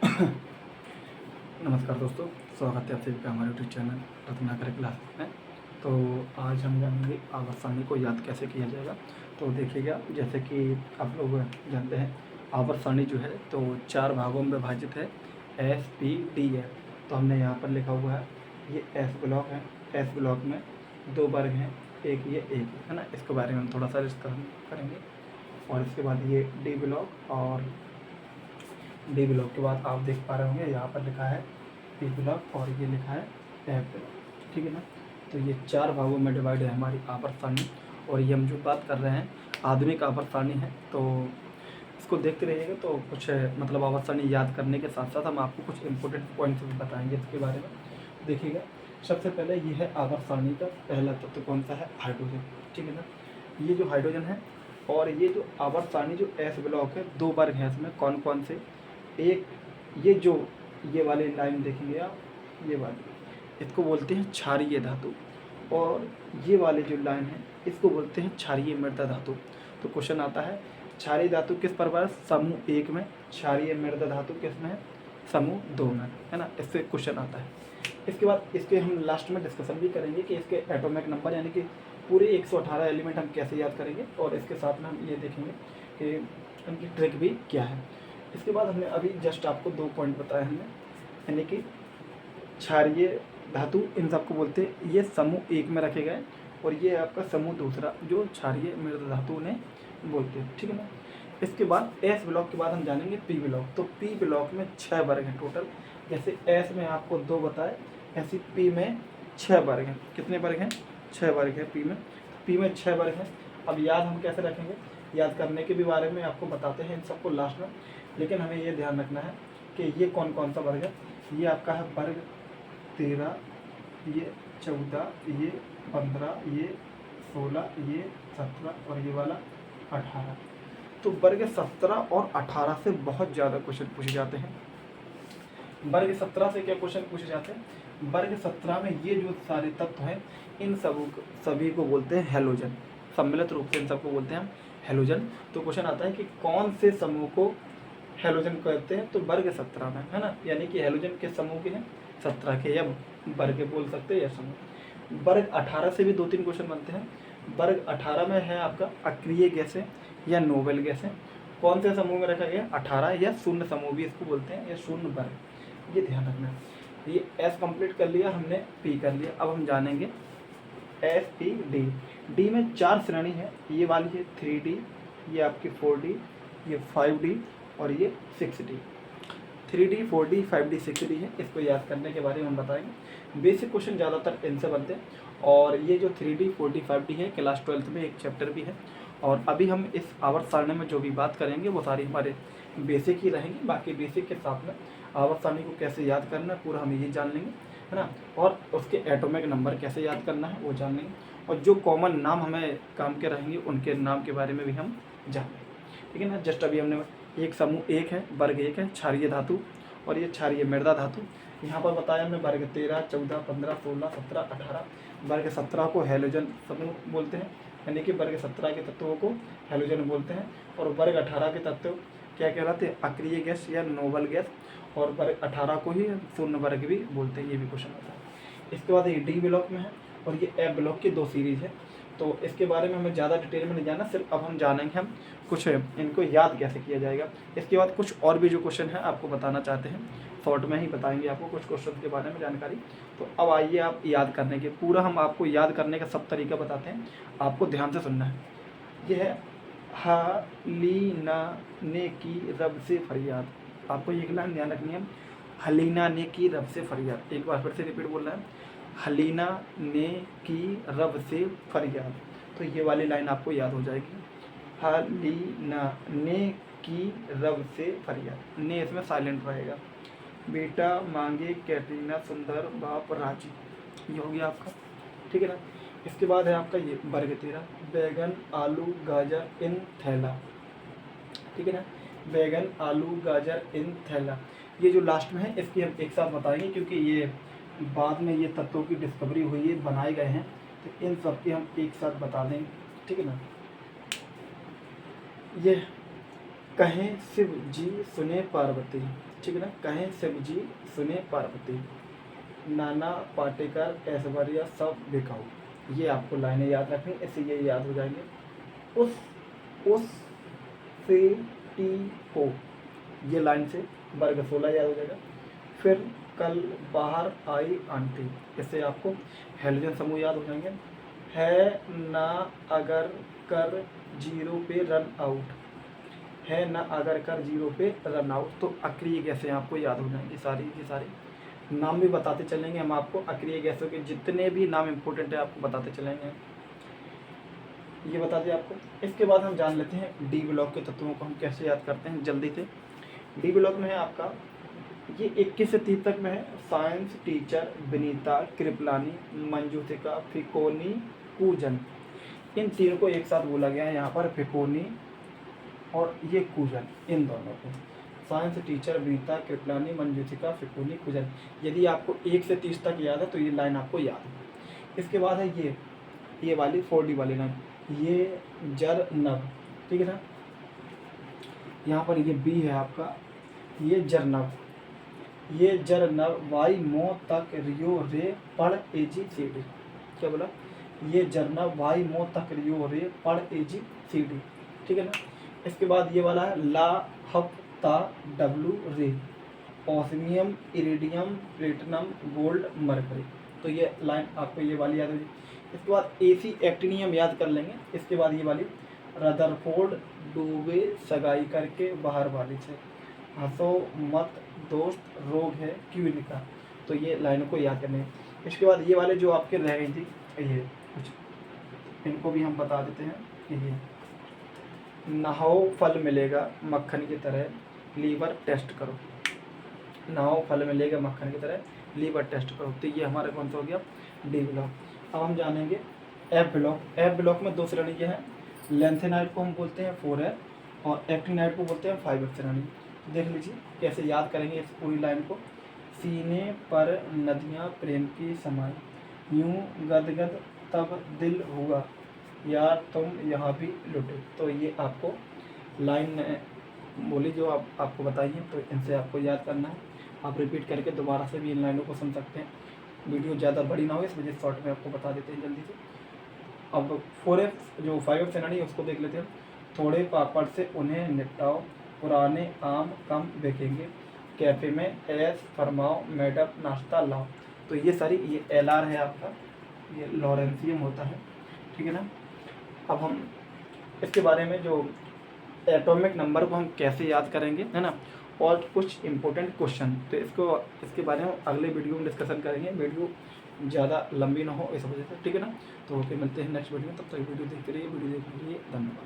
नमस्कार दोस्तों, स्वागत है आप सभी का हमारे यूट्यूब चैनल रत्नाकर क्लासेस में। तो आज हम जानेंगे आवर्त को याद कैसे किया जाएगा। तो देखिएगा, जैसे कि आप लोग जानते हैं आवर्त सारणी जो है तो 4 भागों में विभाजित है, एस पी डी है। तो हमने यहाँ पर लिखा हुआ है ये एस ब्लॉक है। एस ब्लॉक में 2 वर्ग हैं, एक ये एक है ना। इसके बारे में हम थोड़ा सा डिस्कस करेंगे। और इसके बाद ये डी ब्लॉक, और डी ब्लॉक के बाद आप देख पा रहे होंगे यहाँ पर लिखा है पी ब्लॉक और ये लिखा है एफ ब्लॉक, ठीक है ना। तो ये 4 भागों में डिवाइड है हमारी आवर्त सारणी। और ये हम जो बात कर रहे हैं आधुनिक आवर्त सारणी है। तो इसको देखते रहिएगा। तो कुछ मतलब आवर्त सारणी याद करने के साथ साथ हम आपको कुछ इंपॉर्टेंट पॉइंट्स भी बताएंगे इसके बारे में। देखिएगा, सबसे पहले ये है आवर्त सारणी का पहला तत्व कौन सा है, हाइड्रोजन, ठीक है ना। ये जो हाइड्रोजन है और ये जो आवर्त सारणी जो एस ब्लॉक है, 2 वर्ग हैं इसमें। कौन कौन से, एक ये वाले लाइन देखेंगे आप, ये वाली इसको बोलते हैं क्षारीय धातु, और ये वाले जो लाइन है इसको बोलते हैं क्षारीय मृदा धातु। तो क्वेश्चन आता है क्षारीय धातु किस प्रकार, समूह 1 में, क्षारीय मृदा धातु किस में है, समूह 2 में, है ना। इससे क्वेश्चन आता है। इसके बाद इसके हम लास्ट में डिस्कशन भी करेंगे कि इसके एटॉमिक नंबर यानी कि पूरे 118 एलिमेंट हम कैसे याद करेंगे, और इसके साथ में हम ये देखेंगे कि इनकी ट्रिक भी क्या है। इसके बाद हमने अभी जस्ट आपको 2 पॉइंट बताए हमने, यानी कि क्षारीय धातु इन सबको बोलते हैं, ये समूह 1 में रखे गए, और ये आपका समूह दूसरा जो क्षारीय मृदा धातु उन्हें बोलते हैं, ठीक है ना। इसके बाद एस ब्लॉक के बाद हम जानेंगे पी ब्लॉक। तो पी ब्लॉक में 6 वर्ग हैं टोटल। जैसे एस में आपको 2 बताए, ऐसे पी में 6 वर्ग हैं। कितने वर्ग हैं, 6 वर्ग हैं पी में 6 वर्ग हैं। अब याद हम कैसे रखेंगे, याद करने के भी बारे में आपको बताते हैं इन सबको लास्ट में, लेकिन हमें ये ध्यान रखना है कि ये कौन कौन सा वर्ग है। ये आपका है वर्ग 13, ये 14, ये 15, ये 16, ये 17 और ये वाला 18। तो वर्ग 17 और 18 से बहुत ज़्यादा क्वेश्चन पूछे जाते हैं। वर्ग 17 से क्या क्वेश्चन पूछे जाते हैं, वर्ग 17 में ये जो सारे तत्व हैं इन सभी को बोलते हैं हैलोजन। सम्मिलित रूप से इन सबको बोलते हैं हैलोजन। तो क्वेश्चन आता है कि कौन से समूह को हैलोजन कहते हैं, तो वर्ग 17 में, है ना। यानी कि हैलोजन के समूह के हैं 17 के, या वर्ग बोल सकते हैं या समूह। वर्ग 18 से भी 2-3 क्वेश्चन बनते हैं। वर्ग 18 में है आपका अक्रिय गैसें या नोबेल गैसें। कौन से समूह में रखा गया, 18, या शून्य समूह भी इसको बोलते हैं, या शून्य वर्ग, ये ध्यान रखना है। ये एस कंप्लीट कर लिया हमने, पी कर लिया। अब हम जानेंगे एस पी डी। डी में 4 श्रेणी है, ये वाली है 3D, ये आपकी 4D, ये 5D और ये 6D। 3D 4D 5D 6D है। इसको याद करने के बारे में हम बताएंगे। बेसिक क्वेश्चन ज़्यादातर इनसे बनते हैं। और ये जो 3D 4D 5D है क्लास 12th में एक चैप्टर भी है। और अभी हम इस आवर्त सारणी में जो भी बात करेंगे वो सारी हमारे बेसिक ही रहेंगे। बाकी बेसिक के साथ में आवर्त सारणी को कैसे याद करना है पूरा हम ये जान लेंगे, है ना। और उसके एटॉमिक नंबर कैसे याद करना है वो जान लेंगे। और जो कॉमन नाम हमें काम के रहेंगे उनके नाम के बारे में भी हम जान लेंगे, ठीक है ना। जस्ट अभी हमने एक समूह 1 है, वर्ग 1 है क्षारीय धातु, और ये क्षारीय मृदा धातु। यहाँ पर बताया हमने वर्ग 13, 14, 15, 16, 17, 18। वर्ग 17 को हैलोजन समूह बोलते हैं, यानी कि वर्ग 17 के तत्वों को हैलोजन बोलते हैं। और वर्ग 18 के तत्व क्या कहलाते हैं, अक्रिय गैस या नोबल गैस। और वर्ग 18 को ही शून्य वर्ग भी बोलते हैं, ये भी क्वेश्चन आता है। इसके बाद ये डी ब्लॉक में है, और ये एफ ब्लॉक की 2 सीरीज है। तो इसके बारे में हमें ज़्यादा डिटेल में नहीं जाना, सिर्फ अब हम जानेंगे हम कुछ इनको याद कैसे किया जाएगा। इसके बाद कुछ और भी जो क्वेश्चन है आपको बताना चाहते हैं, शॉर्ट में ही बताएंगे आपको कुछ क्वेश्चन के बारे में जानकारी। तो अब आइए आप याद करने के, पूरा हम आपको याद करने का सब तरीका बताते हैं, आपको ध्यान से सुनना है। यह है हलीना ने की रब से फरियाद। आपको ये लाइन ध्यान रखनी है, हलीना ने की रब से फरियाद। एक बार फिर से रिपीट बोल रहा है, हलीना ने की रब से फरियाद। तो ये वाली लाइन आपको याद हो जाएगी, हलीना ने की रब से फरियाद। ने इसमें साइलेंट रहेगा। बेटा मांगे कैटरीना सुंदर बाप राजी, ये हो गया आपका, ठीक है ना। इसके बाद है आपका ये वर्ग 13, बैगन आलू गाजर इन थैला, ठीक है ना। बैगन आलू गाजर इन थैला, ये जो लास्ट में है इसकी हम एक साथ बताएंगे, क्योंकि ये बाद में ये तत्वों की डिस्कवरी हुई है, बनाए गए हैं, तो इन सब की हम एक साथ बता देंगे, ठीक है ना। ये कहें शिव जी सुने पार्वती, ठीक है ना, कहें शिव जी सुने पार्वती, नाना पाटेकर ऐश्वर्या सब बिकाऊ। ये आपको लाइनें याद रखनी, इससे ये याद हो जाएंगे। उस से टी को, ये लाइन से वर्ग 16 याद हो जाएगा। फिर कल बाहर आई आंटी, इससे आपको हेलोजन समूह याद हो जाएंगे। है ना अगर कर जीरो पे रन आउट, है ना अगर कर जीरो पे रन आउट, तो अक्रिय गैसें आपको याद हो जाएंगी सारी की सारी। नाम भी बताते चलेंगे हम आपको, अक्रिय गैसों के जितने भी नाम इंपॉर्टेंट है आपको बताते चलेंगे, ये बता दें आपको। इसके बाद हम जान लेते हैं डी ब्लॉक के तत्वों को हम कैसे याद करते हैं जल्दी से। डी ब्लॉक में है आपका, ये 21 से 30 तक में है। साइंस टीचर विनीता, कृपलानी, मंजूतिका, फिकोनी, कूजन, इन तीन को एक साथ बोला गया है यहाँ पर, फिकोनी और ये कूजन, इन दोनों को। साइंस टीचर विनीता, कृपलानी, मंजूतिका, फिकोनी, कूजन। यदि आपको 1 से 30 तक याद है तो ये लाइन आपको याद है। इसके बाद है ये वाली 4D वाली लाइन, ये जर नव, ठीक है ना, यहाँ पर ये बी है आपका, ये जरनव, ये जरनव वाई मो तक रियो रे पढ़ एजी सी डी, क्या बोला, ये जरनव वाई मो तक रियो रे पढ़ एजी सी डी, ठीक है ना। इसके बाद ये वाला है ला हफ्ता डब्लू रे, osmium, iridium, platinum, gold, mercury, तो ये लाइन आपको ये वाली याद होगी। इसके बाद एसी एक्टिनियम याद कर लेंगे। इसके बाद ये वाली रदरफोर्ड डूबे सगाई करके बाहर वाली से, हंसो मत दोस्त रोग है क्यों का, तो ये लाइनों को याद करने। इसके बाद ये वाले जो आपके रह गई थी, ये कुछ इनको भी हम बता देते हैं। ये नहाओ फल मिलेगा मक्खन की तरह, लीवर टेस्ट करो, नहाओ फल मिलेगा मक्खन की तरह, लीवर टेस्ट करो, तो ये हमारा कौन सा हो गया, डी ब्लॉक। अब हम जानेंगे एफ ब्लॉक। एफ ब्लॉक में दो श्रेणी के हैं, लेंथेनाइट को हम बोलते हैं 4F और एक्टिनाइट को बोलते हैं 5F श्रेणी। देख लीजिए कैसे याद करेंगे इस पूरी लाइन को। सीने पर नदियाँ प्रेम की समाई, यूं गदगद तब दिल हुआ, यार तुम यहाँ भी लुटे, तो ये आपको लाइन बोली जो आपको बताई है, तो इनसे आपको याद करना है। आप रिपीट करके दोबारा से भी इन लाइनों को सुन सकते हैं, वीडियो ज़्यादा बड़ी ना हो इस वजह से शॉर्ट में आपको बता देते हैं जल्दी से। अब 4F जो 5F सेनानी है उसको देख लेते हैं। थोड़े पापड़ से उन्हें निपटाओ, पुराने आम कम बिकेंगे, कैफ़े में ऐश फरमाओ, मैडम नाश्ता लाओ, तो ये सारी ये LR है आपका, ये लॉरेंसियम होता है, ठीक है ना। अब हम इसके बारे में जो एटॉमिक नंबर को हम कैसे याद करेंगे, है ना, और कुछ इम्पोर्टेंट क्वेश्चन, तो इसके बारे में अगले वीडियो में डिस्कशन करेंगे। वीडियो ज़्यादा लंबी ना हो इस वजह से, ठीक है ना। तो ओके, मिलते हैं नेक्स्ट वीडियो में, तब तक वीडियो देखते रहिए। वीडियो देखने के लिए धन्यवाद।